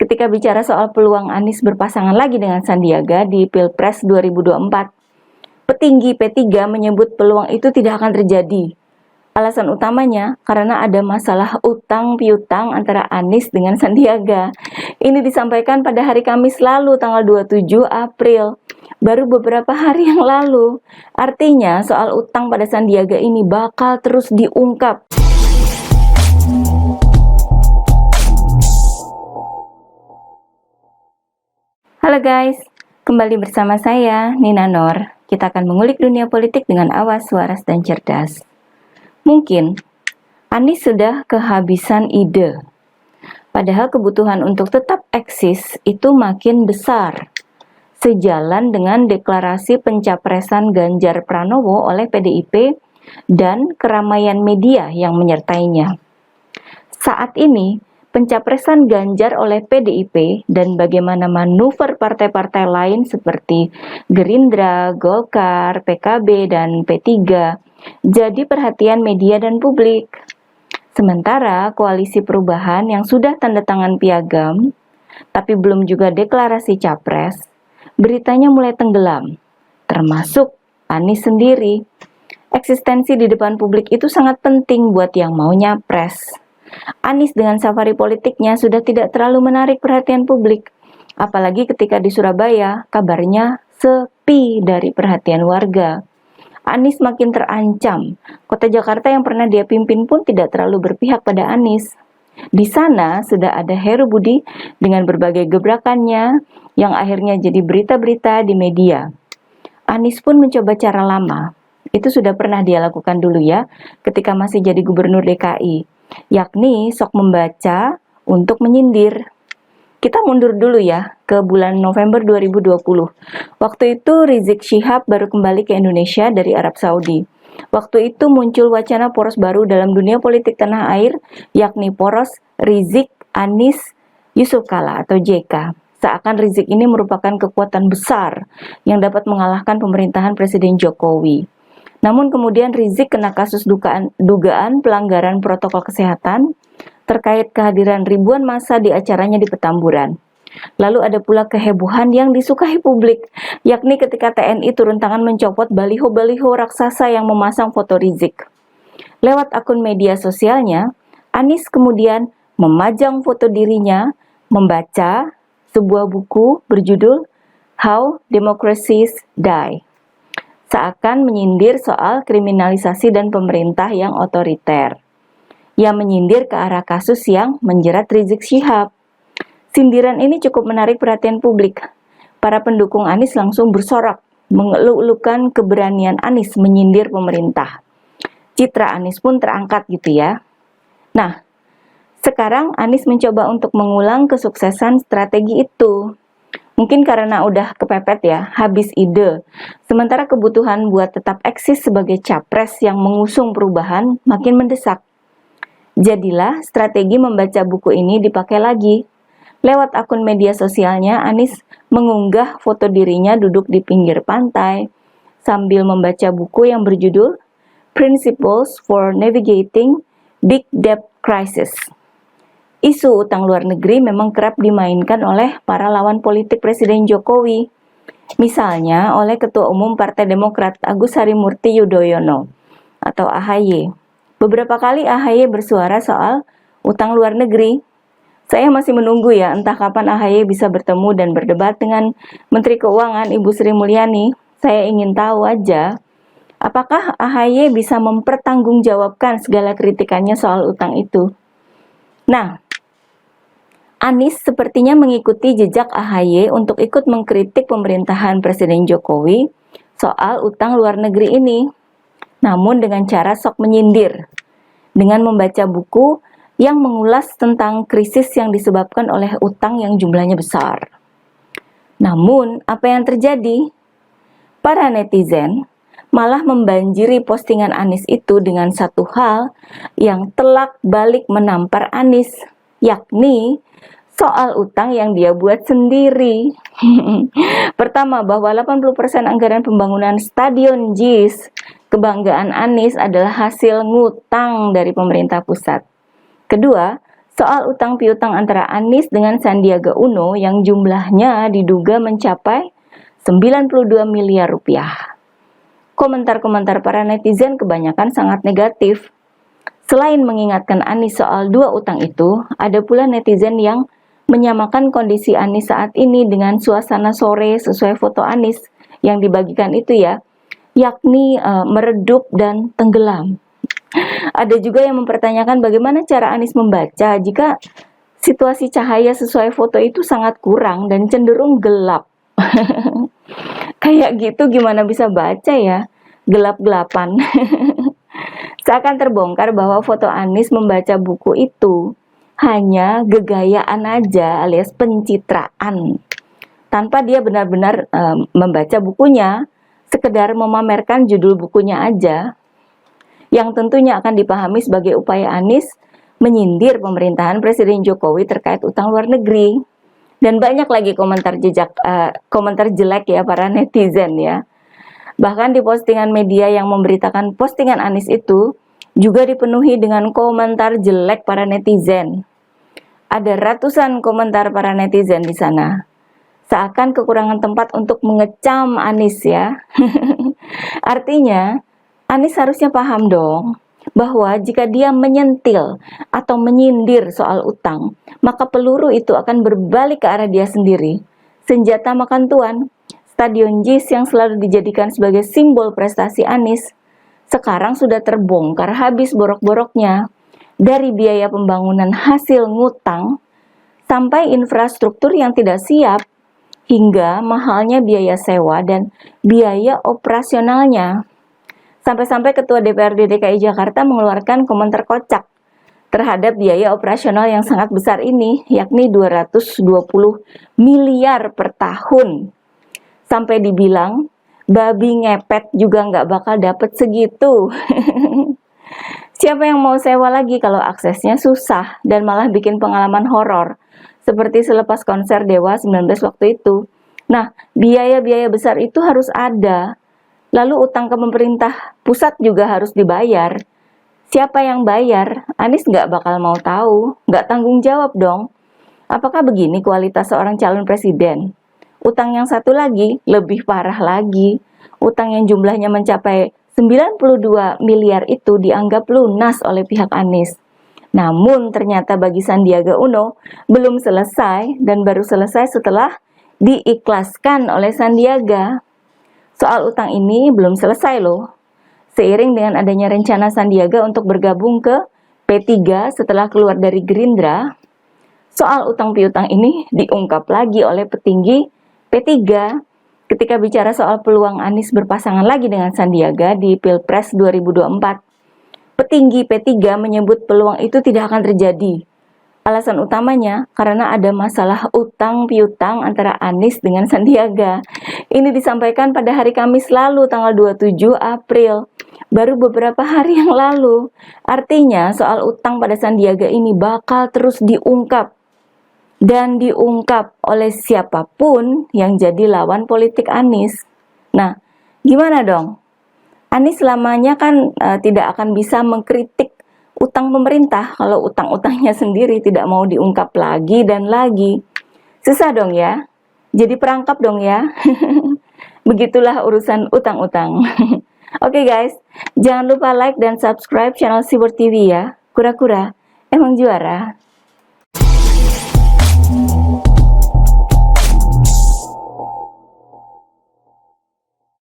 ketika bicara soal peluang Anies berpasangan lagi dengan Sandiaga di Pilpres 2024. Petinggi P3 menyebut peluang itu tidak akan terjadi. Alasan utamanya karena ada masalah utang piutang antara Anies dengan Sandiaga. Ini disampaikan pada hari Kamis lalu tanggal 27 April. Baru beberapa hari yang lalu. Artinya soal utang pada Sandiaga ini bakal terus diungkap. Halo guys, kembali bersama saya Nina Nor. Kita akan mengulik dunia politik dengan awas, waras, dan cerdas. Mungkin Anies sudah kehabisan ide. Padahal kebutuhan untuk tetap eksis itu makin besar. Sejalan dengan deklarasi pencapresan Ganjar Pranowo oleh PDIP dan keramaian media yang menyertainya. Saat ini, pencapresan Ganjar oleh PDIP dan bagaimana manuver partai-partai lain seperti Gerindra, Golkar, PKB, dan P3 jadi perhatian media dan publik. Sementara koalisi perubahan yang sudah tanda tangan piagam, tapi belum juga deklarasi capres, beritanya mulai tenggelam, termasuk Anies sendiri. Eksistensi di depan publik itu sangat penting buat yang mau nyapres. Anies dengan safari politiknya sudah tidak terlalu menarik perhatian publik, apalagi ketika di Surabaya kabarnya sepi dari perhatian warga. Anies makin terancam. Kota Jakarta yang pernah dia pimpin pun tidak terlalu berpihak pada Anies. Di sana sudah ada Heru Budi dengan berbagai gebrakannya yang akhirnya jadi berita-berita di media. Anies pun mencoba cara lama. Itu sudah pernah dia lakukan dulu ya, ketika masih jadi gubernur DKI. Yakni sok membaca untuk menyindir. Kita mundur dulu ya ke bulan November 2020. Waktu itu Rizik Syihab baru kembali ke Indonesia dari Arab Saudi. Waktu itu muncul wacana poros baru dalam dunia politik tanah air, yakni poros Rizik, Anies, Yusuf Kala atau JK. Seakan Rizik ini merupakan kekuatan besar yang dapat mengalahkan pemerintahan Presiden Jokowi. Namun kemudian Rizik kena kasus dugaan pelanggaran protokol kesehatan terkait kehadiran ribuan massa di acaranya di Petamburan. Lalu ada pula kehebohan yang disukai publik, yakni ketika TNI turun tangan mencopot baliho-baliho raksasa yang memasang foto Rizik. Lewat akun media sosialnya, Anies kemudian memajang foto dirinya membaca sebuah buku berjudul How Democracies Die. Seakan menyindir soal kriminalisasi dan pemerintah yang otoriter. Yang menyindir ke arah kasus yang menjerat Rizik Syihab. Sindiran ini cukup menarik perhatian publik. Para pendukung Anies langsung bersorak, mengeluh-elukan keberanian Anies menyindir pemerintah. Citra Anies pun terangkat gitu ya. Nah, sekarang Anies mencoba untuk mengulang kesuksesan strategi itu. Mungkin karena udah kepepet ya, habis ide. Sementara kebutuhan buat tetap eksis sebagai capres yang mengusung perubahan makin mendesak. Jadilah strategi membaca buku ini dipakai lagi. Lewat akun media sosialnya, Anies mengunggah foto dirinya duduk di pinggir pantai sambil membaca buku yang berjudul Principles for Navigating Big Debt Crisis. Isu utang luar negeri memang kerap dimainkan oleh para lawan politik Presiden Jokowi. Misalnya oleh Ketua Umum Partai Demokrat Agus Harimurti Yudhoyono atau AHY. Beberapa kali AHY bersuara soal utang luar negeri. Saya masih menunggu ya, entah kapan AHY bisa bertemu dan berdebat dengan Menteri Keuangan Ibu Sri Mulyani. Saya ingin tahu aja, apakah AHY bisa mempertanggungjawabkan segala kritikannya soal utang itu. Nah, Anies sepertinya mengikuti jejak AHY untuk ikut mengkritik pemerintahan Presiden Jokowi soal utang luar negeri ini. Namun dengan cara sok menyindir, dengan membaca buku yang mengulas tentang krisis yang disebabkan oleh utang yang jumlahnya besar. Namun, apa yang terjadi? Para netizen malah membanjiri postingan Anies itu dengan satu hal yang telak balik menampar Anies, yakni soal utang yang dia buat sendiri. Pertama, bahwa 80% anggaran pembangunan Stadion JIS kebanggaan Anies adalah hasil ngutang dari pemerintah pusat. Kedua, soal utang piutang antara Anies dengan Sandiaga Uno yang jumlahnya diduga mencapai 92 miliar rupiah. Komentar-komentar para netizen kebanyakan sangat negatif. Selain mengingatkan Anies soal dua utang itu, ada pula netizen yang menyamakan kondisi Anies saat ini dengan suasana sore sesuai foto Anies yang dibagikan itu ya, yakni meredup dan tenggelam. Ada juga yang mempertanyakan bagaimana cara Anies membaca jika situasi cahaya sesuai foto itu sangat kurang dan cenderung gelap. Kayak gitu gimana bisa baca ya? Gelap-gelapan. Seakan terbongkar bahwa foto Anies membaca buku itu hanya gegayaan aja alias pencitraan. Tanpa dia benar-benar membaca bukunya, sekedar memamerkan judul bukunya aja. Yang tentunya akan dipahami sebagai upaya Anies menyindir pemerintahan Presiden Jokowi terkait utang luar negeri. Dan banyak lagi komentar jelek ya para netizen ya. Bahkan di postingan media yang memberitakan postingan Anies itu juga dipenuhi dengan komentar jelek para netizen. Ada ratusan komentar para netizen di sana. Seakan kekurangan tempat untuk mengecam Anies ya. Artinya Anies harusnya paham dong bahwa jika dia menyentil atau menyindir soal utang, maka peluru itu akan berbalik ke arah dia sendiri. Senjata makan tuan, Stadion JIS yang selalu dijadikan sebagai simbol prestasi Anies, sekarang sudah terbongkar habis borok-boroknya. Dari biaya pembangunan hasil ngutang, sampai infrastruktur yang tidak siap, hingga mahalnya biaya sewa dan biaya operasionalnya. Sampai-sampai Ketua DPRD DKI Jakarta mengeluarkan komentar kocak terhadap biaya operasional yang sangat besar ini, yakni 220 miliar per tahun. Sampai dibilang, babi ngepet juga nggak bakal dapet segitu. Siapa yang mau sewa lagi kalau aksesnya susah dan malah bikin pengalaman horor, seperti selepas konser Dewa 19 waktu itu. Nah, biaya-biaya besar itu harus ada. Lalu utang ke pemerintah pusat juga harus dibayar. Siapa yang bayar? Anies nggak bakal mau tahu, nggak tanggung jawab dong. Apakah begini kualitas seorang calon presiden? Utang yang satu lagi, lebih parah lagi. Utang yang jumlahnya mencapai 92 miliar itu dianggap lunas oleh pihak Anies. Namun ternyata bagi Sandiaga Uno belum selesai dan baru selesai setelah diikhlaskan oleh Sandiaga. Soal utang ini belum selesai loh. Seiring dengan adanya rencana Sandiaga untuk bergabung ke P3 setelah keluar dari Gerindra, soal utang piutang ini diungkap lagi oleh petinggi P3 ketika bicara soal peluang Anies berpasangan lagi dengan Sandiaga di Pilpres 2024. Petinggi P3 menyebut peluang itu tidak akan terjadi. Alasan utamanya karena ada masalah utang piutang antara Anies dengan Sandiaga. Ini disampaikan pada hari Kamis lalu tanggal 27 April. Baru beberapa hari yang lalu. Artinya soal utang pada Sandiaga ini bakal terus diungkap. Dan diungkap oleh siapapun yang jadi lawan politik Anies. Nah, gimana dong? Anies selamanya kan tidak akan bisa mengkritik utang pemerintah kalau utang-utangnya sendiri tidak mau diungkap lagi dan lagi. Susah dong ya. Jadi perangkap dong ya. Begitulah urusan utang-utang. Oke guys, jangan lupa like dan subscribe channel Sibur TV ya. Kura-kura emang juara.